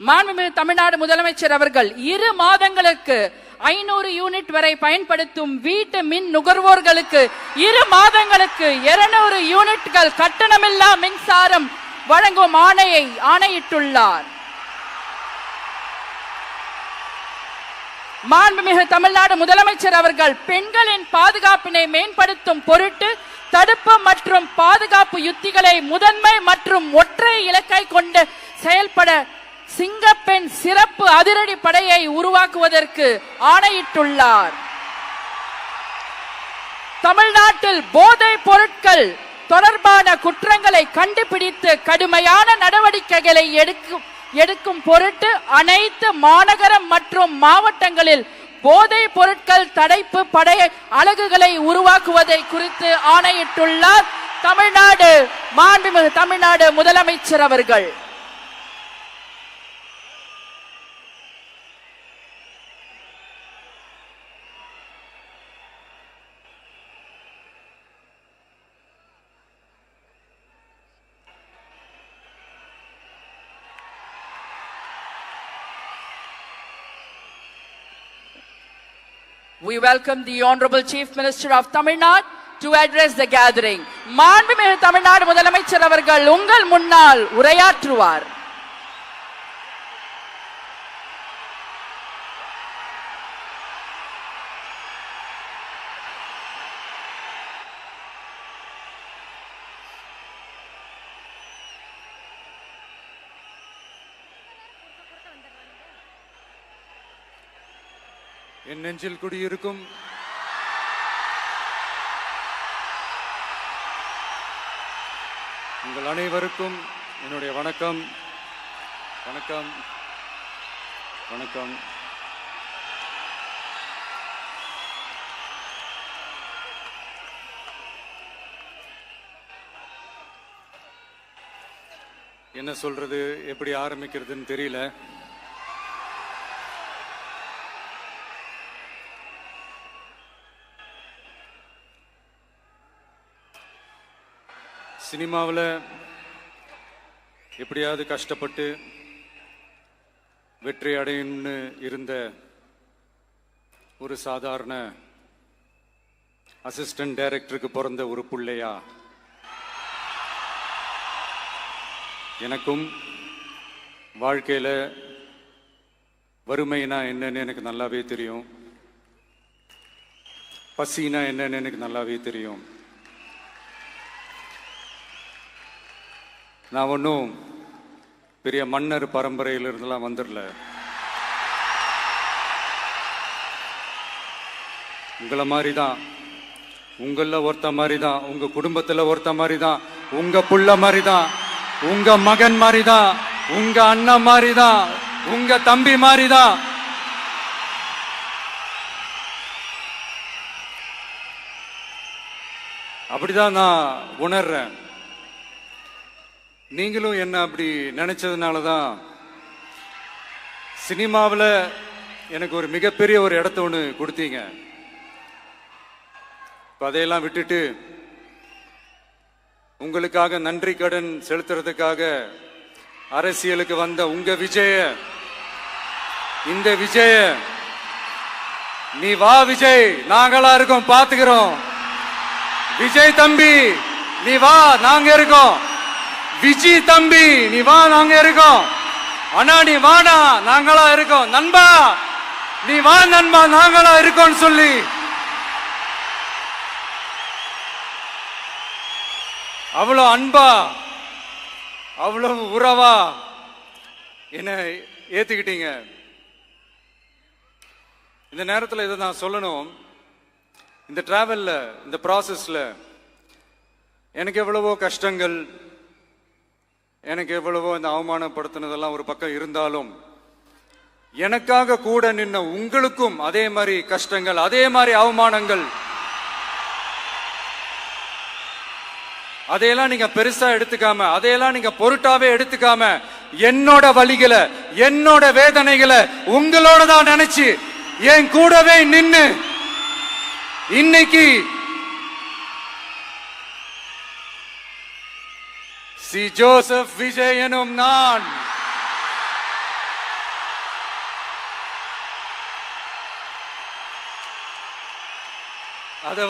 மாண்புமிகு தமிழ்நாடு முதலமைச்சர் அவர்கள் 2 மாதங்களுக்கு 500 யூனிட் வரை பயன்படுத்தும் வீட்டு மின் நுகர்வோர்களுக்கு 2 மாதங்களுக்கு 200 யூனிட்கள் கட்டணமில்லா மின்சாரம் வழங்கும் ஆணையிட்டுள்ளார். மாண்புமிகு தமிழ்நாடு முதலமைச்சர் அவர்கள் பெண்களின் பாதுகாப்பினை மேம்படுத்தும் பொருட்டு தடுப்பு மற்றும் பாதுகாப்பு யுத்திகளை முதன்மை மற்றும் ஒற்றை இலக்கை கொண்டு செயல்பட சிங்கப்பெண் சிறப்பு அதிரடி படையை உருவாக்குவதற்கு ஆணையிட்டுள்ளார். தமிழ்நாட்டில் போதைப் பொருட்கள் தொடர்பான குற்றங்களை கண்டுபிடித்து கடுமையான நடவடிக்கைகளை எடுக்கும் பொருட்டு அனைத்து மாநகரம் மற்றும் மாவட்டங்களில் போதைப் பொருட்கள் தடுப்பு படை அலகுகளை உருவாக்குவதை குறித்து ஆணையிட்டுள்ளார் மாண்புமிகு தமிழ்நாடு முதலமைச்சர் அவர்கள். We welcome the Honorable Chief Minister of Tamil Nadu to address the gathering. மாண்புமிகு தமிழ்நாடு முதலமைச்சர் அவர்கள் உங்கள் முன்னால் உரையாற்றுவார். என் நெஞ்சில் குடியிருக்கும் உங்கள் அனைவருக்கும் என்னுடைய வணக்கம். வணக்கம் வணக்கம். என்ன சொல்றது, எப்படி ஆரம்பிக்கிறதுன்னு தெரியல. சினிமாவில் எப்படியாவது கஷ்டப்பட்டு வெற்றி அடையணும்னு இருந்த ஒரு சாதாரண அசிஸ்டன்ட் டைரக்டருக்கு பிறந்த ஒரு பிள்ளையா எனக்கும் வாழ்க்கையில் வறுமைனா என்னன்னு எனக்கு நல்லாவே தெரியும். பசினா என்னன்னு எனக்கு நல்லாவே தெரியும். நான் ஒன்றும் பெரிய மன்னர் பரம்பரையிலிருந்தெல்லாம் வந்துடல. உங்களை மாதிரி தான், உங்களில் ஒருத்த மாதிரி தான், உங்க குடும்பத்தில் ஒருத்த மாதிரி தான், உங்க புள்ள மாதிரி தான், உங்க மகன் மாதிரி தான், உங்க அண்ணன் மாதிரி தான், உங்க தம்பி மாதிரி தான். அப்படிதான் நான் உணர்றேன். நீங்களும் என்ன அப்படி நினைச்சதுனால தான் சினிமாவில் எனக்கு ஒரு மிகப்பெரிய ஒரு இடத்த ஒன்று கொடுத்தீங்க. அதையெல்லாம் விட்டுட்டு உங்களுக்காக நன்றி கடன் செலுத்துறதுக்காக அரசியலுக்கு வந்த உங்க விஜய, இந்த விஜய, நீ வா விஜய், நாங்களா இருக்கோம், பாத்துக்கிறோம். விஜய் தம்பி நீ வா, நாங்க இருக்கோம். விஜி தம்பி நீ வா, நாங்க இருக்கோம். அண்ணா நீ வாடா, நாங்களா இருக்கோம். நண்பா நீ வா நண்பா, நாங்களா இருக்கோம் சொல்லி அவ்வளவு அன்பா, அவ்வளவு உறவா என்ன ஏத்துக்கிட்டீங்க. இந்த நேரத்தில் இதை நான் சொல்லணும். இந்த டிராவல்ல, இந்த ப்ராசஸ்ல எனக்கு எவ்வளவோ கஷ்டங்கள், எனக்கு எவ்வளவோ இந்த அவமானப்படுத்தினதெல்லாம் ஒரு பக்கம் இருந்தாலும், எனக்காக கூட நின்ன உங்களுக்கும் அதே மாதிரி கஷ்டங்கள், அதே மாதிரி அவமானங்கள், அதையெல்லாம் நீங்க பெருசா எடுத்துக்காம, அதையெல்லாம் நீங்க பொருட்டாவே எடுத்துக்காம, என்னோட வலிகளை, என்னோட வேதனைகளை உங்களோட தான் நினைச்சு என் கூடவே நின்னு இன்னைக்கு சி ஜோசப் விஜய் எனும் நான் அதை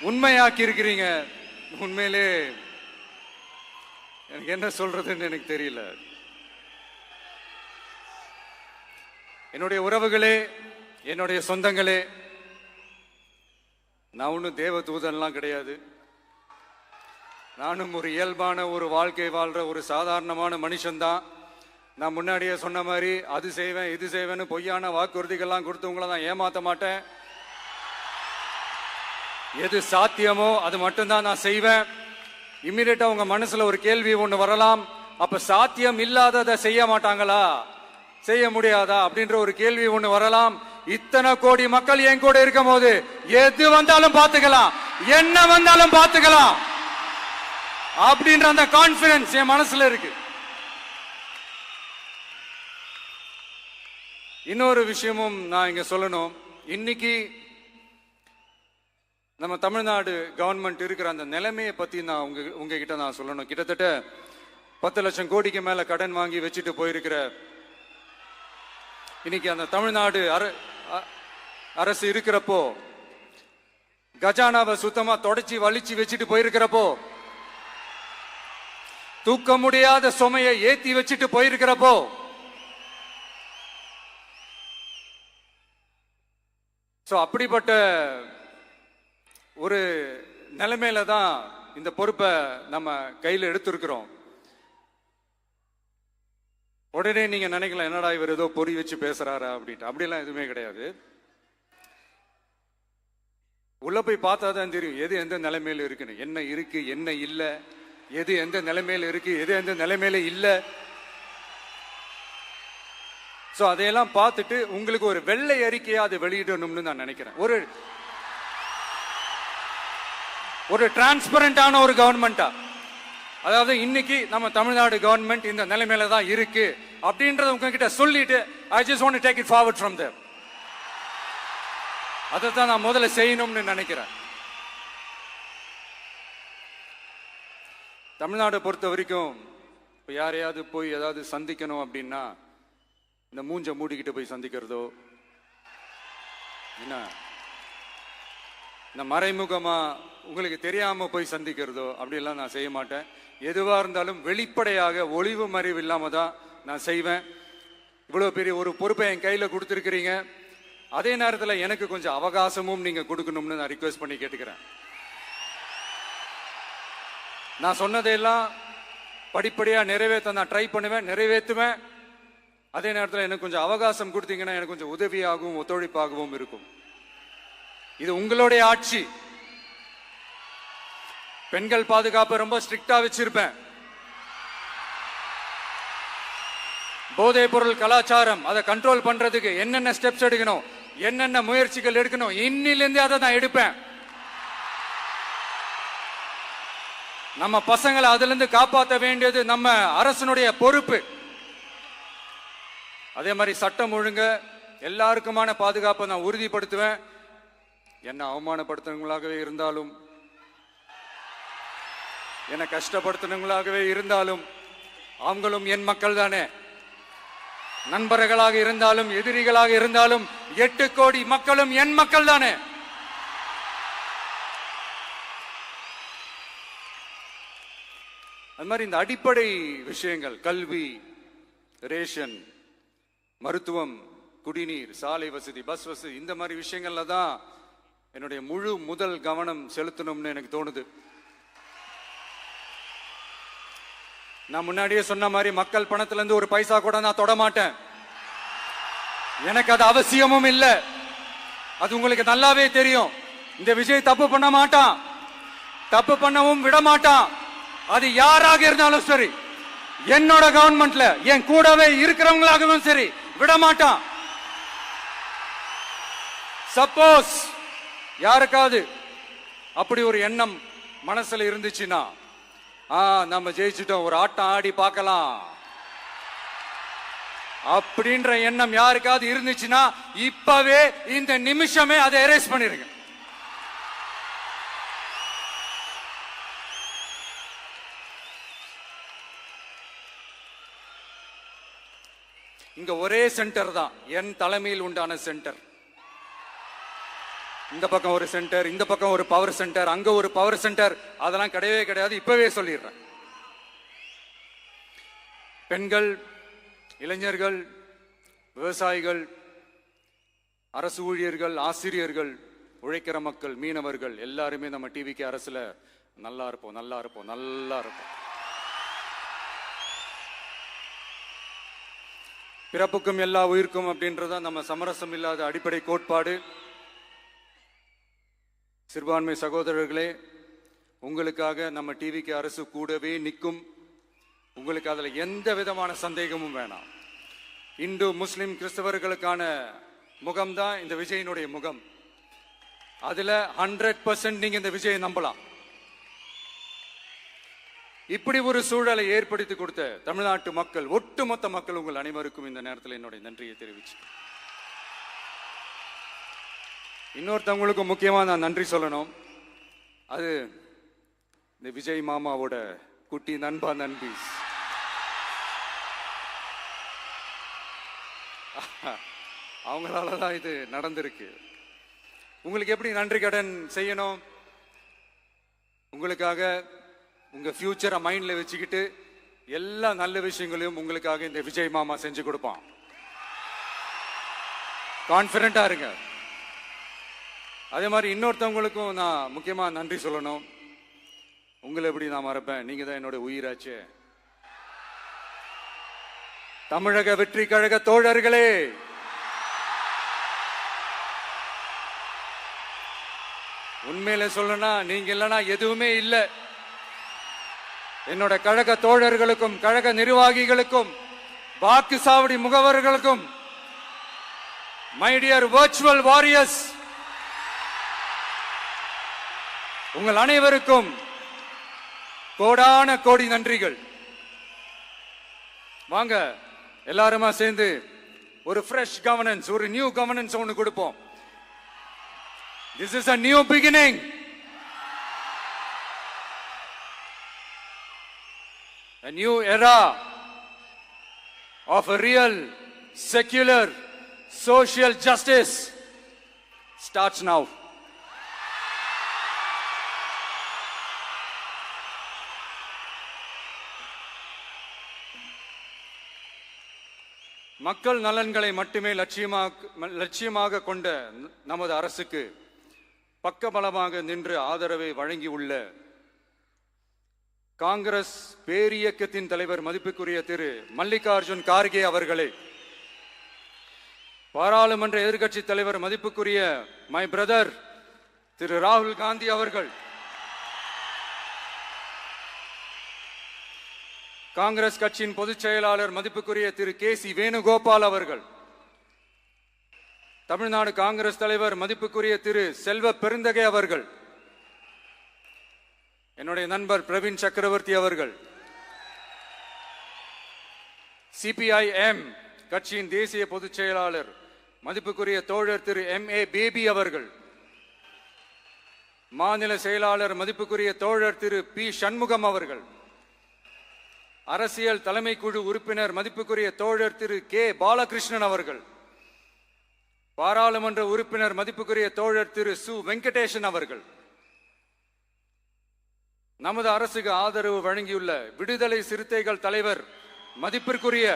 உண்மையாக்கி இருக்கிறீங்க. உண்மையிலே எனக்கு என்ன சொல்றதுன்னு எனக்கு தெரியல. என்னுடைய உறவுகளே, என்னுடைய சொந்தங்களே, நான் ஒன்றும் தேவ தூதன்லாம் கிடையாது. நானும் ஒரு இயல்பான ஒரு வாழ்க்கை வாழ்ற ஒரு சாதாரணமான மனுஷன்தான். நான் முன்னாடியே சொன்ன மாதிரி அது செய்வேன் இது செய்வேன்னு பொய்யான வாக்குறுதிகள்லாம் கொடுத்து உங்களை நான் ஏமாத்த மாட்டேன். எது சாத்தியமோ அது மட்டும்தான் நான் செய்வேன். இம்மிடியட்டா உங்க மனசுல ஒரு கேள்வி ஒண்ணு வரலாம், அப்ப சாத்தியம் இல்லாததை செய்ய மாட்டாங்களா, செய்ய முடியாதா அப்படின்ற ஒரு கேள்வி ஒண்ணு வரலாம். இத்தனை கோடி மக்கள் என் கூட இருக்கும் போது எது வந்தாலும் பாத்துக்கலாம், என்ன வந்தாலும் பாத்துக்கலாம் அப்படின்ற அந்த கான்பிடன்ஸ் என் மனசுல இருக்கு. இன்னொரு விஷயமும் நான் இங்க சொல்லணும். இன்னைக்கு நம்ம தமிழ்நாடு கவர்மெண்ட் இருக்கிற அந்த நிலைமையை பத்தி நான் உங்ககிட்ட நான் சொல்லணும். கிட்டத்தட்ட 10 லட்சம் கோடிக்கு மேல கடன் வாங்கி வச்சுட்டு போயிருக்கிற இன்னைக்கு அந்த தமிழ்நாடு அரசு இருக்கிறப்போ, கஜானாவை சுத்தமா தொடச்சி வலிச்சு வச்சுட்டு போயிருக்கிறப்போ, தூக்க முடியாத சுமையை ஏத்தி வச்சுட்டு போயிருக்கிறப்போ, அப்படிப்பட்ட ஒரு நிலைமையில தான் இந்த பொறுப்பை நம்ம கையில் எடுத்திருக்கிறோம். உடனே நீங்க நினைக்கலாம், என்னடா இவர் ஏதோ பொறி வச்சு பேசுறாரா அப்படின்ட்டு. அப்படிலாம் எதுவுமே கிடையாது. உள்ள போய் பார்த்தா தான் தெரியும் எது எந்த நிலைமையில இருக்குன்னு, என்ன இருக்கு என்ன இல்லை, எது எந்த நிலைமையில இருக்கு எது எந்த நிலைமையில இல்லை. அதையெல்லாம் பார்த்துட்டு உங்களுக்கு ஒரு வெள்ளை அறிக்கையா அதை வெளியிடணும்னு நான் நினைக்கிறேன். ஒரு டிரான்ஸ்பரண்டான ஒரு கவர்மெண்டா, அதாவது இன்னைக்கு நம்ம தமிழ்நாடு கவர்மெண்ட் இந்த நிலைமையில தான் இருக்கு அப்படின்றத உங்ககிட்ட சொல்லிட்டு I just want to take it forward from there. அதை தான் நான் முதல்ல செய்யணும்னு நினைக்கிறேன். தமிழ்நாடை பொறுத்த வரைக்கும் இப்போ யாரையாவது போய் ஏதாவது சந்திக்கணும் அப்படின்னா இந்த மூஞ்ச மூடிக்கிட்டு போய் சந்திக்கிறதோ, என்ன இந்த மறைமுகமா உங்களுக்கு தெரியாம போய் சந்திக்கிறதோ அப்படிலாம் நான் செய்ய மாட்டேன். எதுவா இருந்தாலும் வெளிப்படையாக ஒளிவு மறைவு இல்லாம தான் நான் செய்வேன். இவ்வளவு பெரிய ஒரு பொறுப்பை என் கையில கொடுத்துருக்கிறீங்க. அதே நேரத்தில் எனக்கு கொஞ்சம் அவகாசமும் நீங்க கொடுக்கணும்னு நான் ரிக்வெஸ்ட் பண்ணி கேட்டுக்கிறேன். நான் சொன்னதையெல்லாம் படிப்படியா நிறைவேற்ற நான் ட்ரை பண்ணுவேன், நிறைவேற்றுவேன். அதே நேரத்தில் எனக்கு கொஞ்சம் அவகாசம் கொடுத்தீங்கன்னா எனக்கு கொஞ்சம் உதவியாகவும் ஒத்துழைப்பாகவும் இருக்கும். இது உங்களுடைய ஆட்சி. பெண்கள் பாதுகாப்பை ரொம்ப ஸ்ட்ரிக்டா வச்சிருப்பேன். போதைப் பொருள் கலாச்சாரம் அதை கண்ட்ரோல் பண்றதுக்கு என்னென்ன ஸ்டெப்ஸ் எடுக்கணும், என்னென்ன முயற்சிகள் எடுக்கணும், இன்னிலிருந்தே அதை நான் எடுப்பேன். நம்ம பசங்களை அதுல இருந்து காப்பாற்ற வேண்டியது நம்ம அரசனுடைய பொறுப்பு. அதே மாதிரி சட்டம் ஒழுங்கு எல்லாருக்குமான பாதுகாப்பை நான் உறுதிப்படுத்துவேன். என்ன அவமானப்படுத்துறவங்களாகவே இருந்தாலும், என்ன கஷ்டப்படுத்துறவங்களாகவே இருந்தாலும், அவங்களும் என் மக்கள் தானே. நண்பர்களாக இருந்தாலும் எதிரிகளாக இருந்தாலும் 8 கோடி மக்களும் என் மக்கள் தானே. அது மாதிரி இந்த அடிப்படை விஷயங்கள், கல்வி, ரேஷன், மருத்துவம், குடிநீர், சாலை வசதி, பஸ் வசதி, இந்த மாதிரி விஷயங்கள்ல தான் என்னுடைய முதல் கவனம் செலுத்தணும்னு எனக்கு தோணுது. நான் முன்னாடியே சொன்ன மாதிரி மக்கள் பணத்துல இருந்து ஒரு பைசா கூட நான் தொட மாட்டேன். எனக்கு அது அவசியமும் இல்லை. அது உங்களுக்கு நல்லாவே தெரியும். இந்த விஜய் தப்பு பண்ண மாட்டான், தப்பு பண்ணவும் விட மாட்டான். அது யாராக இருந்தாலும் சரி, என்னோட கவர்மெண்ட்ல என் கூடவே இருக்கிறவங்களாகவும் சரி விட மாட்டான். சப்போஸ் யாருக்காவது அப்படி ஒரு எண்ணம் மனசுல இருந்துச்சுன்னா, நம்ம ஜெயிச்சுட்டோம், ஒரு ஆட்டம் ஆடி பார்க்கலாம் அப்படின்ற எண்ணம் யாருக்காவது இருந்துச்சுன்னா இப்பவே இந்த நிமிஷமே அதை எரேஸ் பண்ணிருங்க. இங்க ஒரே சென்டர் தான், என் தலைமையில் உண்டான சென்டர். இந்த பக்கம் ஒரு சென்டர், இந்த பக்கம் ஒரு பவர் சென்டர், அங்க ஒரு பவர் சென்டர், அதெல்லாம் கிடையவே கிடையாது. இப்பவே சொல்லிடுறேன். பெண்கள், இளைஞர்கள், விவசாயிகள், அரசு ஊழியர்கள், ஆசிரியர்கள், உழைக்கிற மக்கள், மீனவர்கள் எல்லாருமே நம்ம டிவிக்கு அரசுல நல்லா இருப்போம், நல்லா இருப்போம், நல்லா இருப்போம். பிறப்புக்கும் எல்லா உயிர்க்கும் அப்படின்றத நம்ம சமரசம் இல்லாத அடிப்படை கோட்பாடு. சிறுபான்மை சகோதரர்களே, உங்களுக்காக நம்ம டிவிக்கு அரசு கூடவே நிற்கும். உங்களுக்கு அதுல எந்த விதமான சந்தேகமும் வேணாம். இந்து, முஸ்லிம், கிறிஸ்தவர்களுக்கான முகம்தான் இந்த விஜயினுடைய முகம். அதுல 100% நீங்க இந்த விஜயை நம்பலாம். இப்படி ஒரு சூழலை ஏற்படுத்தி கொடுத்த தமிழ்நாட்டு மக்கள், ஒட்டுமொத்த மக்கள், உங்கள் அனைவருக்கும் இந்த நேரத்தில் என்னுடைய நன்றியை தெரிவிச்சு, இன்னொருத்தவங்களுக்கு முக்கியமா நான் நன்றி சொல்லணும். அது இந்த விஜய் மாமாவோட குட்டி நண்பா, நண்பி. அவங்களாலதான் இது நடந்திருக்கு. உங்களுக்கு எப்படி நன்றி கடன் செய்யணும்? உங்களுக்காக உங்க ஃபியூச்சரை மைண்ட்ல வச்சுக்கிட்டு எல்லா நல்ல விஷயங்களையும் உங்களுக்காக இந்த விஜய் மாமா செஞ்சு கொடுப்பான். கான்பிடண்டா இருங்க. அதே மாதிரி இன்னொருத்தவங்களுக்கும் நான் முக்கியமா நன்றி சொல்லணும். உங்களை எப்படி நான் மறப்பேன்? நீங்க தான் என்னோட உயிராச்சே. தமிழக வெற்றி கழக தோழர்களே, உண்மையில சொல்லணும்னா நீங்க இல்லைன்னா எதுவுமே இல்லை. என்னோட கழக தோழர்களுக்கும், கழக நிர்வாகிகளுக்கும், வாக்கு சாவடி முகவர்களுக்கும், மை டியர் வர்ச்சுவல் வாரியர்ஸ், உங்கள் அனைவருக்கும் கோடான கோடி நன்றிகள். வாங்க எல்லாருமா சேர்ந்து ஒரு ஃப்ரெஷ் கவர்னன்ஸ், ஒரு நியூ கவர்னன்ஸ் ஒன்று கொடுப்போம். This is a new beginning. A new era of a real, secular, social justice starts now. மக்கள் நலன்களை மட்டுமே லட்சியமாக கொண்ட நமது அரசுக்கு பக்கபலமாக நின்று ஆதரவை வழங்கியுள்ள காங்கிரஸ் பேரியக்கத்தின் தலைவர் மதிப்புக்குரிய திரு மல்லிகார்ஜுன் கார்கே அவர்களே, பாராளுமன்ற எதிர்க்கட்சி தலைவர் மதிப்புக்குரிய மை பிரதர் திரு ராகுல் காந்தி அவர்கள், காங்கிரஸ் கட்சியின் பொதுச் செயலாளர் மதிப்புக்குரிய திரு கே.சி. வேணுகோபால் அவர்கள், தமிழ்நாடு காங்கிரஸ் தலைவர் மதிப்புக்குரிய திரு செல்வ பெருந்தகை அவர்கள், என்னுடைய நண்பர் பிரவீன் சக்கரவர்த்தி அவர்கள், சிபிஐஎம் கட்சியின் தேசிய பொதுச் செயலாளர் மதிப்புக்குரிய தோழர் திரு M.A. பேபி அவர்கள், மாநில செயலாளர் மதிப்புக்குரிய தோழர் திரு பி. சண்முகம் அவர்கள், அரசியல் தலைமை குழு உறுப்பினர் மதிப்புக்குரிய தோழர் திரு கே. பாலகிருஷ்ணன் அவர்கள், பாராளுமன்ற உறுப்பினர் மதிப்புக்குரிய தோழர் திரு சு. வெங்கடேசன் அவர்கள், நமது அரசுக்கு ஆதரவு வழங்கியுள்ள விடுதலை சிறுத்தைகள் தலைவர் மதிப்பிற்குரிய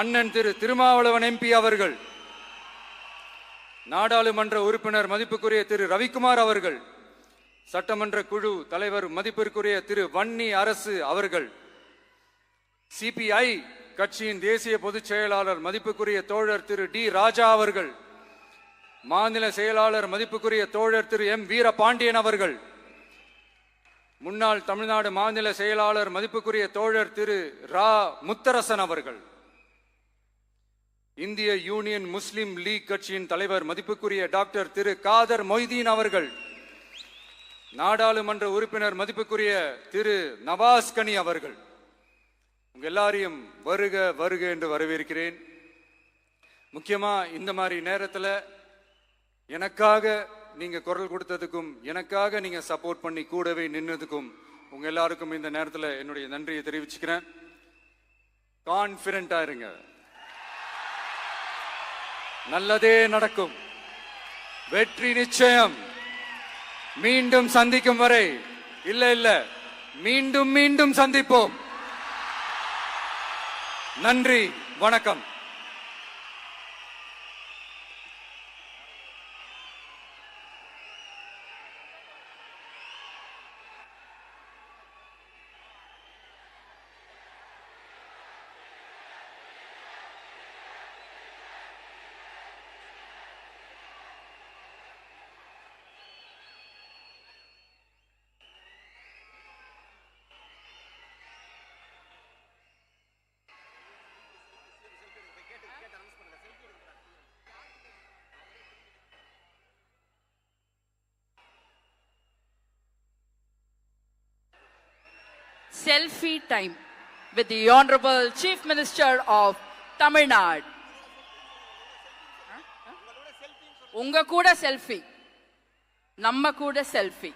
அண்ணன் திரு திருமாவளவன் MP அவர்கள், நாடாளுமன்ற உறுப்பினர் மதிப்புக்குரிய திரு ரவிக்குமார் அவர்கள், சட்டமன்ற குழு தலைவர் மதிப்பிற்குரிய திரு வன்னி அரசு அவர்கள், சிபிஐ கட்சியின் தேசிய பொதுச் செயலாளர் மதிப்புக்குரிய தோழர் திரு டி. ராஜா அவர்கள், மாநில செயலாளர் மதிப்புக்குரிய தோழர் திரு M. வீரபாண்டியன் அவர்கள், முன்னாள் தமிழ்நாடு மாநில செயலாளர் மதிப்புக்குரிய தோழர் திரு ரா. முத்தரசன் அவர்கள், இந்திய யூனியன் முஸ்லிம் லீக் கட்சியின் தலைவர் மதிப்புக்குரிய டாக்டர் திரு காதர் மொய்தீன் அவர்கள், நாடாளுமன்ற உறுப்பினர் மதிப்புக்குரிய திரு நவாஸ் கனி அவர்கள், உங்க எல்லாரையும் வருக வருக என்று வரவேற்கிறேன். முக்கியமா இந்த மாதிரி நேரத்தில் எனக்காக நீங்க குரல் கொடுத்ததுக்கும், எனக்காக நீங்க சப்போர்ட் பண்ணி கூடவே நின்னதுக்கும் உங்க எல்லாருக்கும் இந்த நேரத்தில் என்னுடைய நன்றியை தெரிவிச்சுக்கிறேன். கான்பிடண்டா இருங்க, நல்லதே நடக்கும். வெற்றி நிச்சயம். மீண்டும் சந்திக்கும் வரை இல்ல மீண்டும் மீண்டும் சந்திப்போம். நன்றி, வணக்கம். Selfie time with the Honorable Chief Minister of Tamil Nadu. உங்க கூட செல்ஃபி, நம்ம கூட செல்ஃபி.